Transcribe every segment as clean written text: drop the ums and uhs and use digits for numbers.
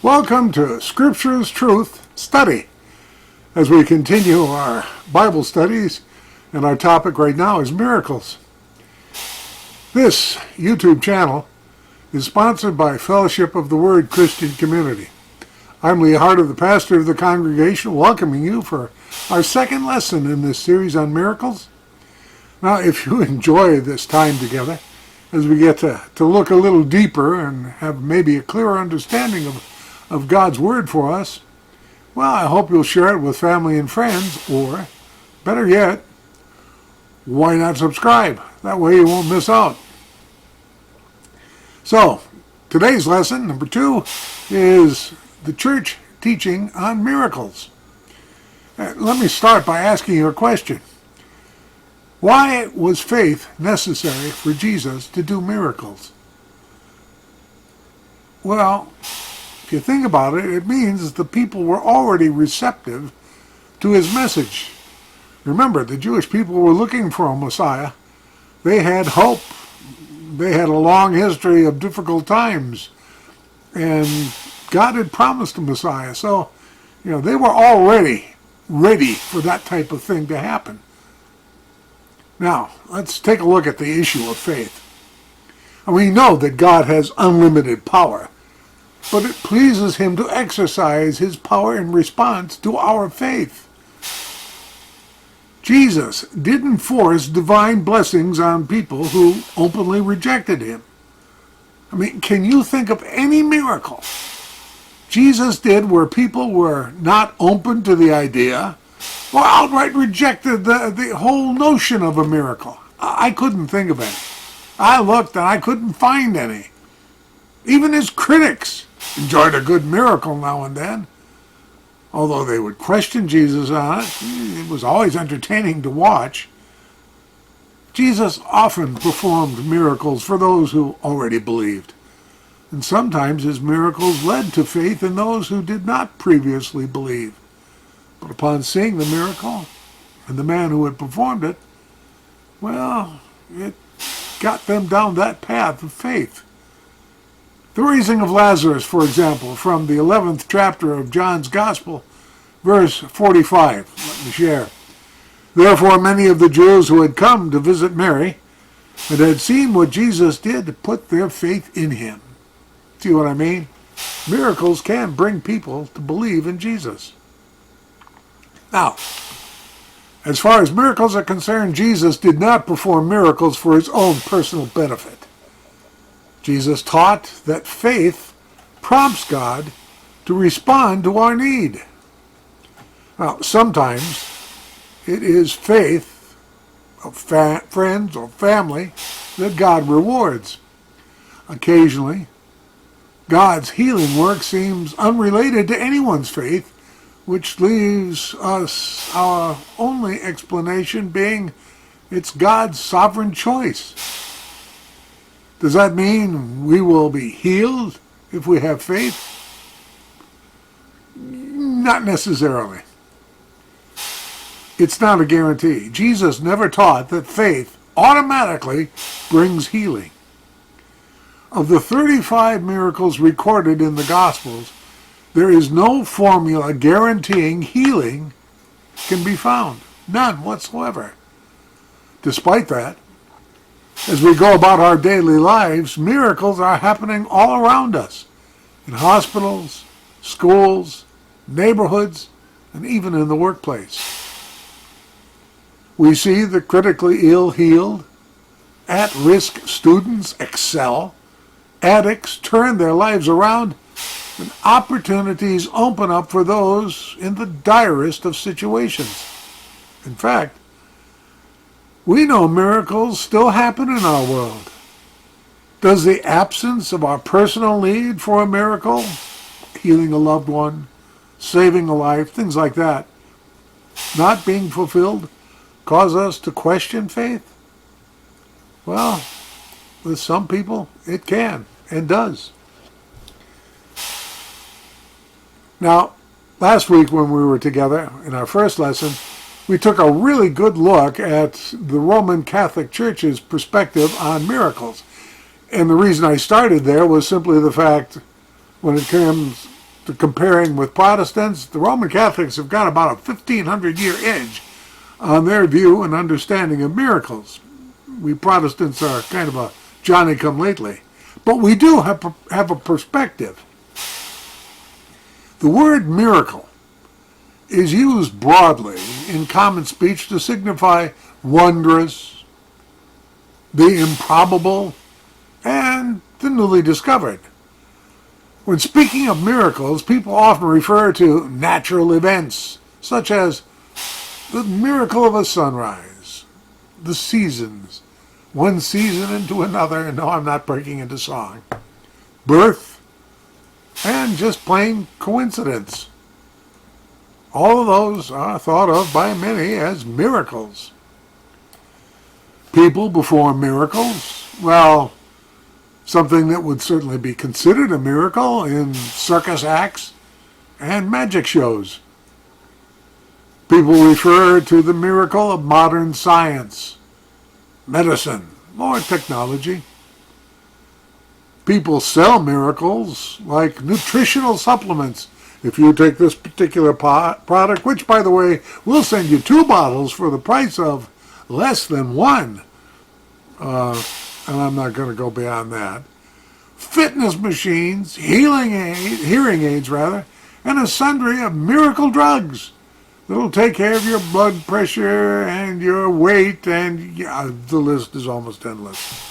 Welcome to Scripture's Truth Study as we continue our Bible studies, and our topic right now is miracles. This YouTube channel is sponsored by Fellowship of the Word Christian Community. I'm Lee Hart, the pastor of the congregation, welcoming you for our second lesson in this series on miracles. Now, if you enjoy this time together, as we get to look a little deeper and have maybe a clearer understanding of God's Word for us, well, I hope you'll share it with family and friends, or, better yet, why not subscribe? That way you won't miss out. So, today's lesson, number 2, is the church teaching on miracles. Let me start by asking you a question. Why was faith necessary for Jesus to do miracles? Well, if you think about it, it means the people were already receptive to his message. Remember, the Jewish people were looking for a Messiah. They had hope. They had a long history of difficult times. And God had promised a Messiah. So, they were already ready for that type of thing to happen. Now, let's take a look at the issue of faith. And we know that God has unlimited power, but it pleases him to exercise his power in response to our faith. Jesus didn't force divine blessings on people who openly rejected him. Can you think of any miracle Jesus did where people were not open to the idea or outright rejected the whole notion of a miracle? I couldn't think of any. I looked and I couldn't find any. Even his critics enjoyed a good miracle now and then. Although they would question Jesus on it, it was always entertaining to watch. Jesus often performed miracles for those who already believed. And sometimes his miracles led to faith in those who did not previously believe. But upon seeing the miracle and the man who had performed it, well, it got them down that path of faith. The raising of Lazarus, for example, from the 11th chapter of John's Gospel, verse 45. Let me share. Therefore many of the Jews who had come to visit Mary and had seen what Jesus did put their faith in him. See what I mean? Miracles can bring people to believe in Jesus. Now, as far as miracles are concerned, Jesus did not perform miracles for his own personal benefit. Jesus taught that faith prompts God to respond to our need. Now, sometimes it is faith of friends or family that God rewards. Occasionally, God's healing work seems unrelated to anyone's faith, which leaves us our only explanation being it's God's sovereign choice. Does that mean we will be healed if we have faith? Not necessarily. It's not a guarantee. Jesus never taught that faith automatically brings healing. Of the 35 miracles recorded in the Gospels, there is no formula guaranteeing healing can be found. None whatsoever. Despite that, as we go about our daily lives, miracles are happening all around us, in hospitals, schools, neighborhoods, and even in the workplace. We see the critically ill healed, at-risk students excel, addicts turn their lives around, and opportunities open up for those in the direst of situations. In fact, we know miracles still happen in our world. Does the absence of our personal need for a miracle, healing a loved one, saving a life, things like that, not being fulfilled, cause us to question faith? Well, with some people, it can and does. Now, last week when we were together in our first lesson, we took a really good look at the Roman Catholic Church's perspective on miracles. And the reason I started there was simply the fact when it comes comparing with Protestants, the Roman Catholics have got about a 1,500-year edge on their view and understanding of miracles. We Protestants are kind of a Johnny-come-lately. But we do have a perspective. The word miracle is used broadly in common speech to signify wondrous, the improbable, and the newly discovered. When speaking of miracles, people often refer to natural events, such as the miracle of a sunrise, the seasons, one season into another, and no, I'm not breaking into song, birth, and just plain coincidence. All of those are thought of by many as miracles. People perform miracles. Well, something that would certainly be considered a miracle in circus acts and magic shows. People refer to the miracle of modern science, medicine, or technology. People sell miracles like nutritional supplements. If you take this particular product, which, by the way, we'll send you 2 bottles for the price of less than 1, and I'm not going to go beyond that, fitness machines, hearing aids, and a sundry of miracle drugs that'll take care of your blood pressure and your weight, and the list is almost endless.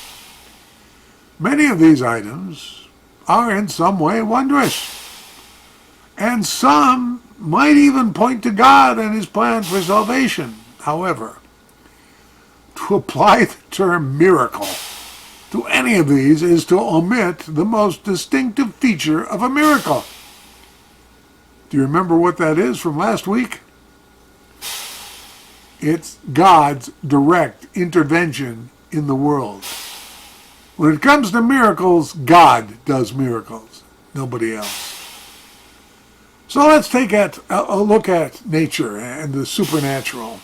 Many of these items are in some way wondrous, and some might even point to God and his plan for salvation. However, to apply the term miracle to any of these is to omit the most distinctive feature of a miracle. Do you remember what that is from last week? It's God's direct intervention in the world. When it comes to miracles, God does miracles, nobody else. So let's take a look at nature and the supernatural.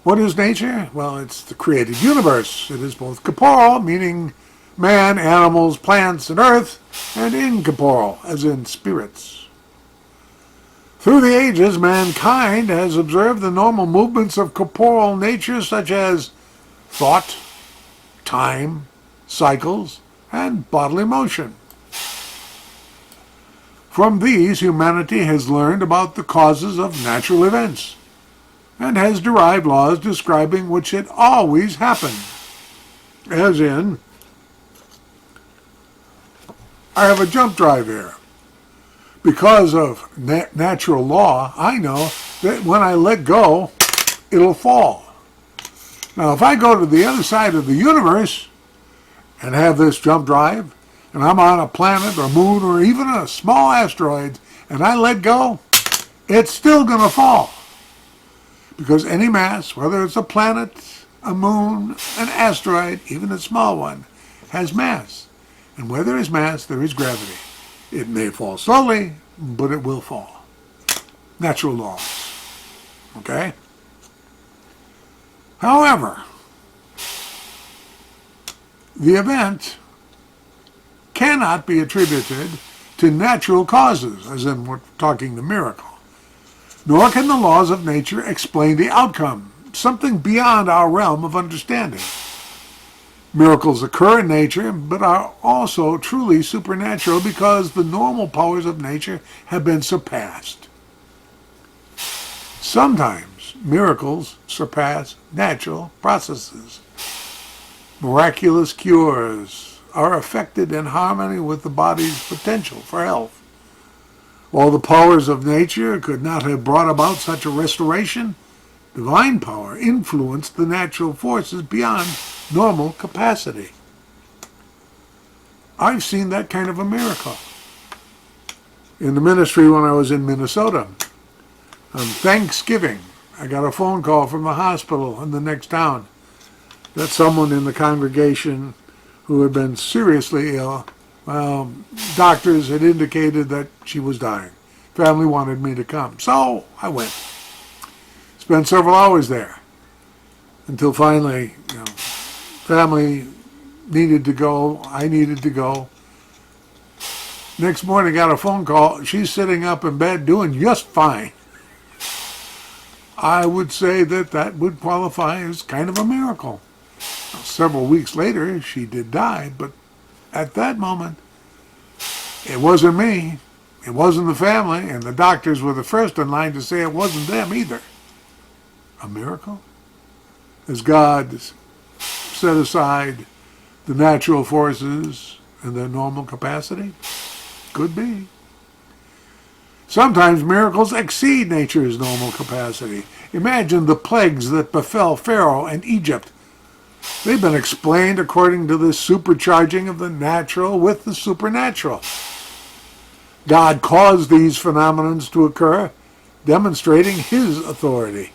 What is nature? Well, it's the created universe. It is both corporeal, meaning man, animals, plants, and earth, and incorporeal, as in spirits. Through the ages, mankind has observed the normal movements of corporeal nature, such as thought, time, cycles, and bodily motion. From these, humanity has learned about the causes of natural events and has derived laws describing what should always happen. As in, I have a jump drive here. Because of natural law, I know that when I let go, it'll fall. Now, if I go to the other side of the universe and have this jump drive, and I'm on a planet or moon or even a small asteroid, and I let go, it's still going to fall. Because any mass, whether it's a planet, a moon, an asteroid, even a small one, has mass. And where there is mass, there is gravity. It may fall slowly, but it will fall. Natural laws. Okay? However, the event cannot be attributed to natural causes, as in we're talking the miracle. Nor can the laws of nature explain the outcome, something beyond our realm of understanding. Miracles occur in nature, but are also truly supernatural because the normal powers of nature have been surpassed. Sometimes miracles surpass natural processes. Miraculous cures are effected in harmony with the body's potential for health. While the powers of nature could not have brought about such a restoration, divine power influenced the natural forces beyond normal capacity. I've seen that kind of a miracle. In the ministry when I was in Minnesota, on Thanksgiving, I got a phone call from the hospital in the next town that someone in the congregation who had been seriously ill, doctors had indicated that she was dying. Family wanted me to come, so I went. Spent several hours there until finally, family needed to go, I needed to go. Next morning, got a phone call. She's sitting up in bed doing just fine. I would say that that would qualify as kind of a miracle. Several weeks later, she did die, but at that moment, it wasn't me. It wasn't the family, and the doctors were the first in line to say it wasn't them either. A miracle? Has God set aside the natural forces and their normal capacity? Could be. Sometimes miracles exceed nature's normal capacity. Imagine the plagues that befell Pharaoh and Egypt. They've been explained according to the supercharging of the natural with the supernatural. God caused these phenomena to occur, demonstrating his authority.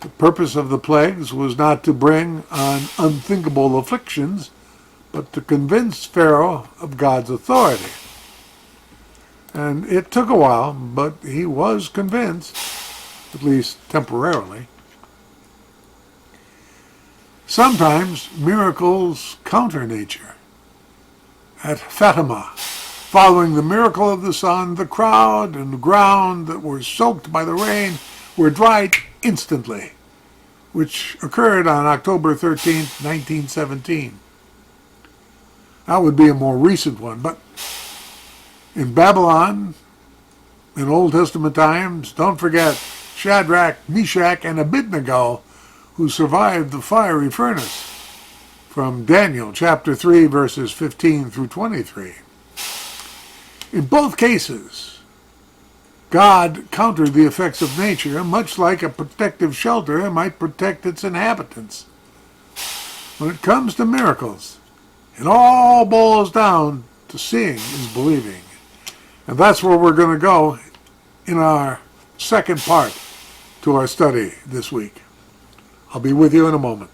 The purpose of the plagues was not to bring on unthinkable afflictions, but to convince Pharaoh of God's authority. And it took a while, but he was convinced, at least temporarily. Sometimes miracles counter nature. At Fatima, following the miracle of the sun, the crowd and the ground that were soaked by the rain were dried instantly, which occurred on October 13, 1917. That would be a more recent one, but in Babylon, in Old Testament times, don't forget Shadrach, Meshach, and Abednego, who survived the fiery furnace, from Daniel chapter 3, verses 15 through 23. In both cases, God countered the effects of nature, much like a protective shelter might protect its inhabitants. When it comes to miracles, it all boils down to seeing is believing. And that's where we're going to go in our second part to our study this week. I'll be with you in a moment.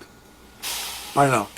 Bye now.